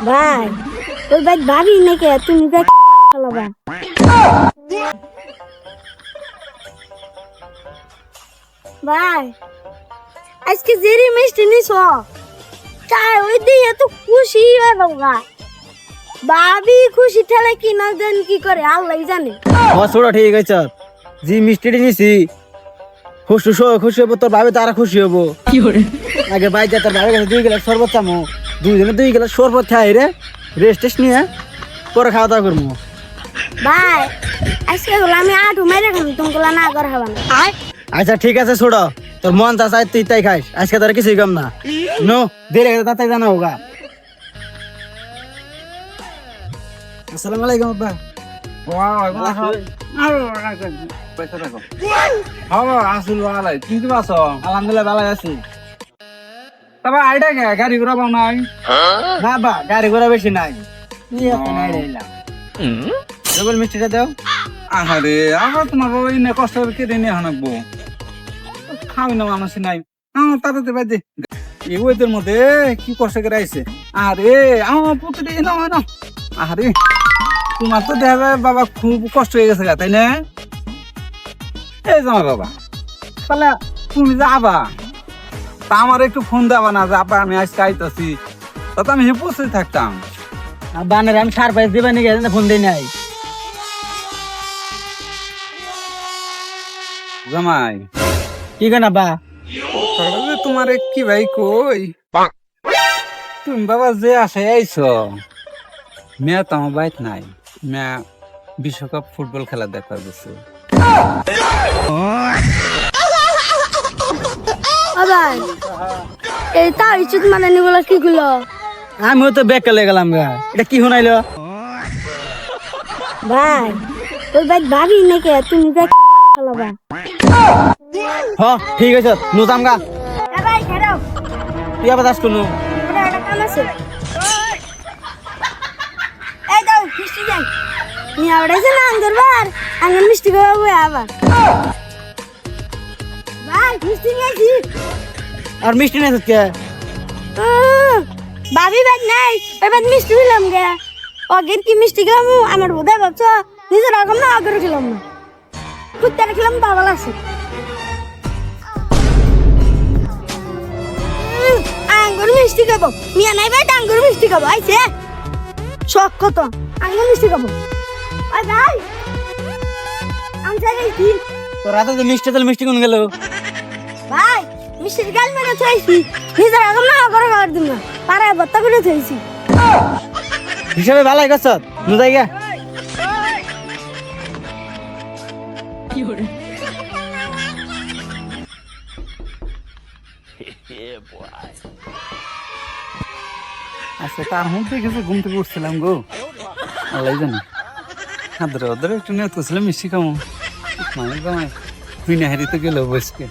ভাই ওই ভাই ভাবি নাকি তুমি ভাই খেলাবা ভাই আজকে জেরি মিষ্টি নিছ চাই ওই দিয়ে এত খুশি হয়ে বাবা ভাবি খুশি ঠেলে কি না জানি কি করে আল্লাহ জানে ছোট ঠিক আছে জি মিষ্টিটি নিছি খুশি খুশি হবো তোর ভাবে তারা খুশি হবো আগে ভাই যা তোর ভাবের কাছে 2 গ্লাস শরবত চামো 2 গ্লাস শরবত খাই রে রেস্ট টেস্ট নিয়ে পরে খাওয়া দাওয়া করবো ভাই আজকে গুলো আমি আটু মেরে খাবো তুমি না করে খাবা না আচ্ছা ঠিক আছে ছোট তোর মন তা চাই তুই তাই খাইস আজকে তোর কিছুই কম না নো দেরি হয়ে তাই জানা হোগা আসসালামু আলাইকুম আব্বা আলহামদুলিল্লাহ ভালো আছি গাড়ি ঘোড়া পাও নাই না বা গাড়ি ঘোড়া বেশি নাই ডবল মিষ্টিটা দাও আহারে আবার তোমার বাবা এনে কষ্ট করে কেটে নিয়ে হানাকবো খাওয়াই না মানুষ নাই তাড়াতাড়ি বাজে এই ওইদের মধ্যে কি কষ্ট করে আইছে আরে আমার পুত্রটি না না আরে তোমার তো দেখা যায় বাবা খুব কষ্ট হয়ে গেছে তাই না এই যে আমার বাবা তাহলে তুমি যাবা তা আমার একটু ফোন দেবা না যে আপা আমি আজকে আইতাছি তা আমি বসে থাকতাম বানের আমি সারপ্রাইজ দিবা নাকি ফোন দিই নাই জামাই কি কেন বা তোমার কি ভাই কই তুমি বাবা যে আসে আইছ মেয়া তো আমার বাইক নাই মেয়া বিশ্বকাপ ফুটবল খেলা দেখবার গেছে ভাই এই তা ইচ্ছুত মানে নিগুলো কি গুলো আমিও তো বেক লে গেলাম গা এটা কি শুনাইলো ভাই ওই ভাই ভাবি নাকি তুমি ভাই খেলাবা হ ঠিক আছে নুতাম গা ভাই খেলাও তুই আবার দাস কোনো ওটা একটা কাম আছে এই দাও মিষ্টি যাই নিয়ে আড়াইছে না আঙ্গুরবার আঙ্গুর মিষ্টি খাওয়াবো আবার ভাই মিষ্টি নিয়েছি আর মিষ্টি নাই কে ভাবি ভাই নাই এবার মিষ্টি দিলাম গে অগের কি মিষ্টি খেলাম আমার বোধহয় ভাবছো নিজের রকম না আগের খেলাম না কুত্তারে খেলাম তা ভালো আছে আঙ্গুর মিষ্টি খাবো মিয়া নাই ভাই আঙ্গুর মিষ্টি খাবো আইছে শখ কত আঙ্গুর মিষ্টি খাবো ওই ভাই আমি চাইছি তো রাতে যে মিষ্টি তাহলে মিষ্টি কোন গেল ভাই মিষ্টির গাল মেরে চাইছি নিজের রকম না আগের খাওয়ার দিন না পাড়ায় বত্তা করে চাইছি হিসাবে ভালাই গছ নুদাই গা আচ্ছা তার মধ্যে কিছু ঘুম থেকে উঠছিলাম গো আল্লাহ জানি হাদরে ওদের একটু নিয়ে করছিলাম মিষ্টি খামো মানে জামাই মিনা হারিতে গেল বসকে